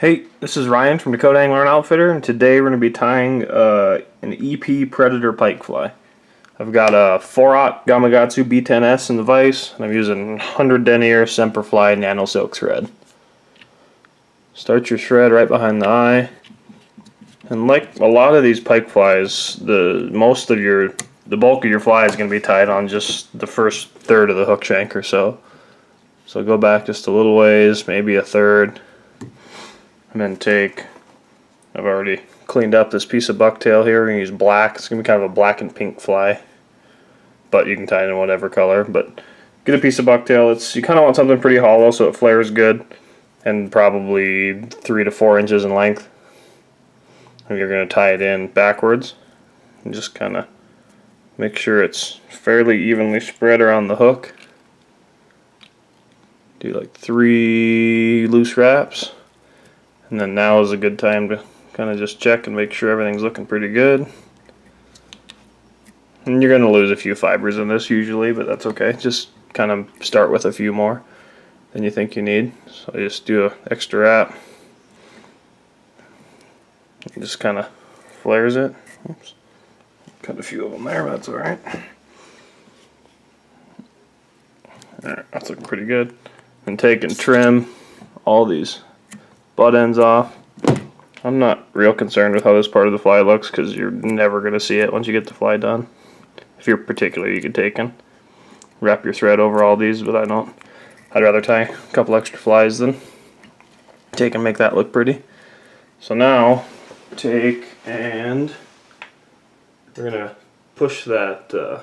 Hey, this is Ryan from Dakota Angler and Outfitter, and today we're going to be tying an EP Predator Pike Fly. I've got a 4/0 Gamakatsu B10S in the vise, and I'm using 100 denier Semperfli Nano Silk thread. Start your thread right behind the eye, and like a lot of these pike flies, the bulk of your fly is going to be tied on just the first third of the hook shank or so. So go back just a little ways, maybe a third. And then I've already cleaned up this piece of bucktail here. We're going to use black. It's going to be kind of a black and pink fly, but you can tie it in whatever color. But get a piece of bucktail. You kind of want something pretty hollow so it flares good, and probably 3 to 4 inches in length. And you're going to tie it in backwards and just kind of make sure it's fairly evenly spread around the hook. Do like 3 loose wraps. And then now is a good time to kind of just check and make sure everything's looking pretty good. And you're going to lose a few fibers in this usually, but that's okay. Just kind of start with a few more than you think you need. So I just do an extra wrap. It just kind of flares it. Oops. Cut a few of them there, but that's alright. Alright, that's looking pretty good. And take and trim all these butt ends off. I'm not real concerned with how this part of the fly looks because you're never going to see it once you get the fly done. If you're particularly good taken, wrap your thread over all these, but I don't. I'd rather tie a couple extra flies than take and make that look pretty. So now take and we're going to push the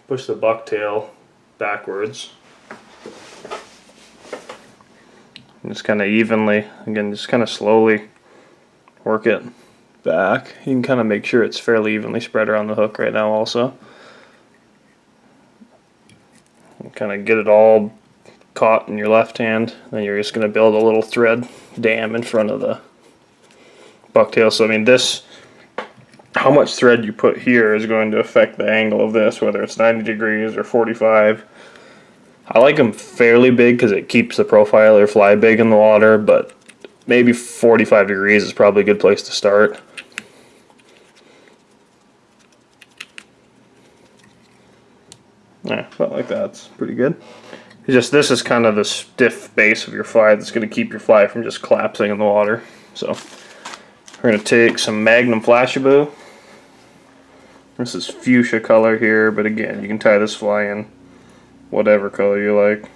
bucktail backwards. And just kind of evenly, again, just kind of slowly work it back. You can kind of make sure it's fairly evenly spread around the hook right now also. And kind of get it all caught in your left hand. Then you're just going to build a little thread dam in front of the bucktail. So I mean how much thread you put here is going to affect the angle of this, whether it's 90 degrees or 45. I like them fairly big because it keeps the profile or fly big in the water, but maybe 45 degrees is probably a good place to start. Yeah, felt like that's pretty good. This is kind of the stiff base of your fly that's going to keep your fly from just collapsing in the water. So we're going to take some Magnum Flashabou. This is fuchsia color here, but again, you can tie this fly in whatever color you like.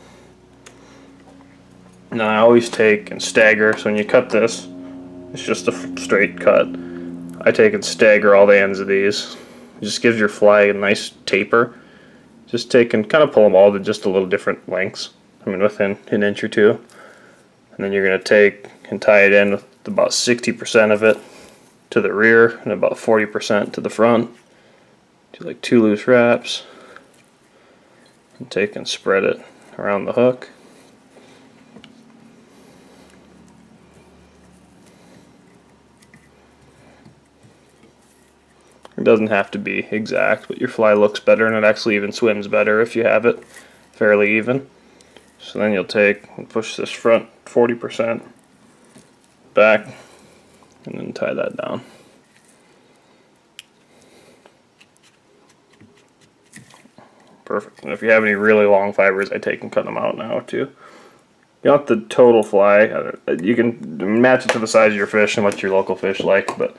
Now I always take and stagger, so when you cut this, it's just a straight cut. I take and stagger all the ends of these. It just gives your fly a nice taper. Just take and kind of pull them all to just a little different lengths. I mean within an inch or two. And then you're going to take and tie it in with about 60% of it to the rear and about 40% to the front. Do like 2 loose wraps. And take and spread it around the hook. It doesn't have to be exact, but your fly looks better and it actually even swims better if you have it fairly even. So then you'll take and push this front 40% back and then tie that down. Perfect. And if you have any really long fibers, I take and cut them out now too. You want the total fly. You can match it to the size of your fish and what your local fish like. But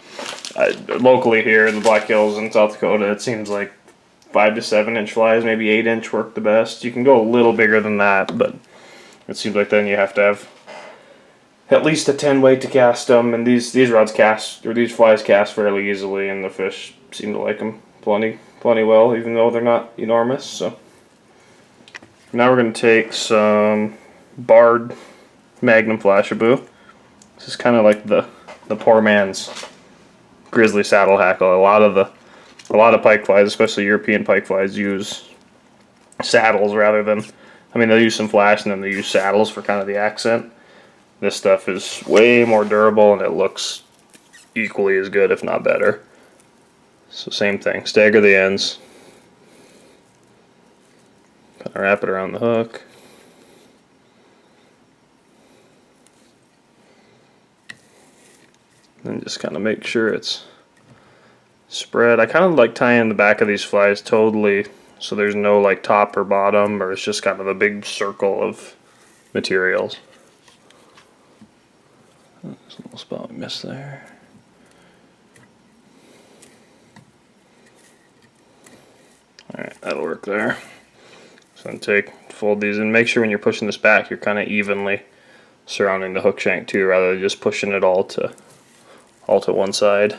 locally here in the Black Hills in South Dakota, it seems like 5 to 7 inch flies, maybe 8 inch work the best. You can go a little bigger than that, but it seems like then you have to have at least a 10 weight to cast them. And these rods cast, or these flies cast fairly easily, and the fish seem to like them plenty well, even though they're not enormous. So now we're going to take some barred Magnum Flashabou. This is kind of like the poor man's grizzly saddle hackle. A lot of pike flies, especially European pike flies, use saddles rather than, I mean, they'll use some flash and then they use saddles for kind of the accent. This stuff is way more durable and it looks equally as good, if not better. So same thing, stagger the ends, kind of wrap it around the hook. And just kind of make sure it's spread. I kind of like tying the back of these flies totally so there's no like top or bottom, or it's just kind of a big circle of materials. There's a little spot we missed there. Alright, that'll work there. So then fold these in. Make sure when you're pushing this back, you're kind of evenly surrounding the hook shank too, rather than just pushing it all to one side.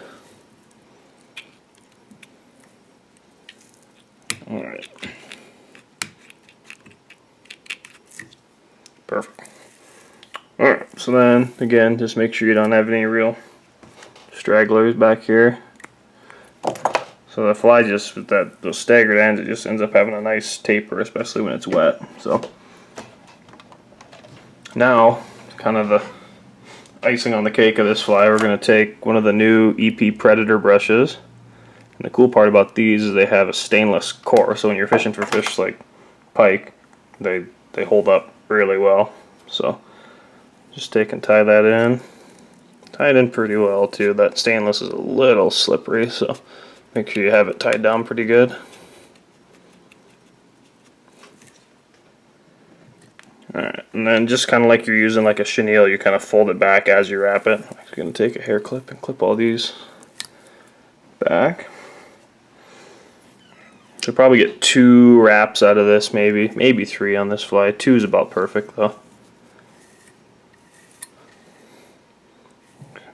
Alright. Perfect. Alright, so then again, just make sure you don't have any real stragglers back here. So the fly just, with those staggered ends, it just ends up having a nice taper, especially when it's wet. So now, kind of the icing on the cake of this fly, we're going to take one of the new EP Predator brushes. And the cool part about these is they have a stainless core, so when you're fishing for fish like pike, they hold up really well. So just take and tie that in. Tie it in pretty well too. That stainless is a little slippery, so make sure you have it tied down pretty good. Alright, and then just kind of like you're using like a chenille, you kind of fold it back as you wrap it. I'm going to take a hair clip and clip all these back. So probably get 2 wraps out of this, maybe 3 on this fly. 2 is about perfect though.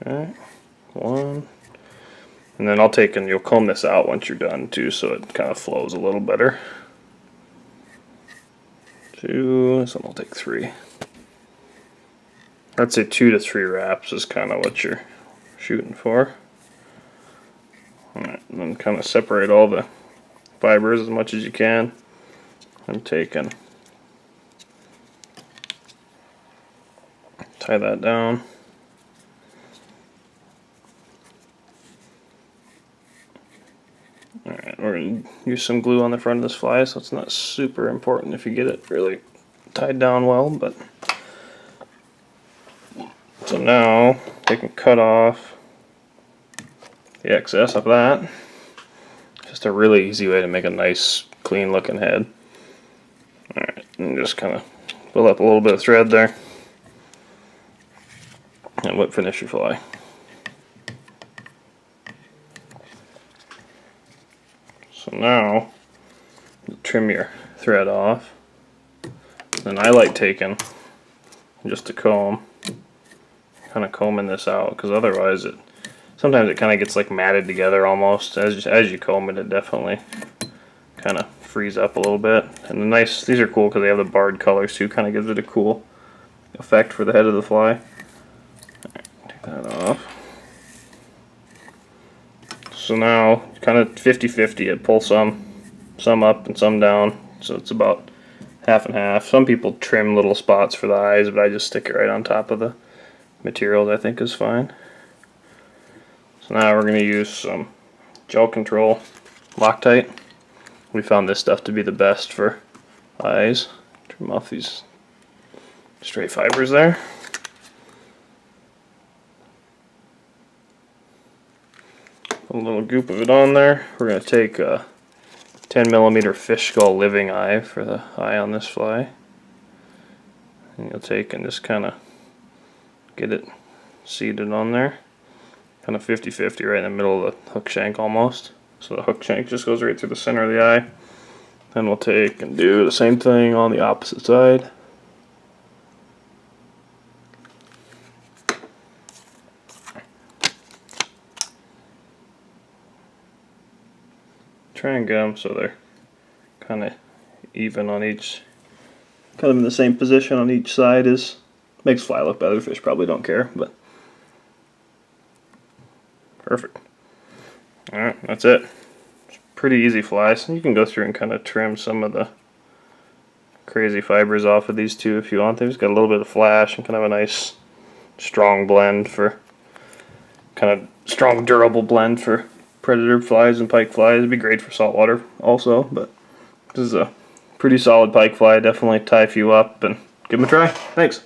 Okay, 1. And then I'll take and you'll comb this out once you're done too, so it kind of flows a little better. 2, so I'll take 3. I'd say 2 to 3 wraps is kind of what you're shooting for. Alright, and then kind of separate all the fibers as much as you can. I'm taking, tie that down. Alright, we're going to use some glue on the front of this fly, so it's not super important if you get it really tied down well, but so now I can cut off the excess of that. Just a really easy way to make a nice clean looking head. Alright, and just kind of build up a little bit of thread there and whip finish your fly. So now trim your thread off. And I like taking just a comb, kind of combing this out, because otherwise sometimes it kind of gets like matted together almost. As you comb it, it definitely kind of frees up a little bit. And these are cool because they have the barred colors too, kind of gives it a cool effect for the head of the fly. Right, take that off. So now kind of 50-50, it pulls some up and some down, so it's about half and half. Some people trim little spots for the eyes, but I just stick it right on top of the material that I think is fine. So now we're going to use some gel control Loctite. We found this stuff to be the best for eyes. Trim off these stray fibers there. Put a little goop of it on there. We're going to take a 10mm fish skull living eye for the eye on this fly. And you'll take and just kind of get it seated on there. Kind of 50-50 right in the middle of the hook shank almost. So the hook shank just goes right through the center of the eye. Then we'll take and do the same thing on the opposite side. Try and get them so they're kind of even on each, kind of in the same position on each side. Makes fly look better. Fish probably don't care, but perfect. Alright, that's it. It's pretty easy fly, so you can go through and kind of trim some of the crazy fibers off of these two if you want. They've just got a little bit of flash and kind of a nice strong blend for, kind of strong durable blend for predator flies and pike flies. It'd be great for saltwater also, but this is a pretty solid pike fly. Definitely tie a few up and give them a try. Thanks.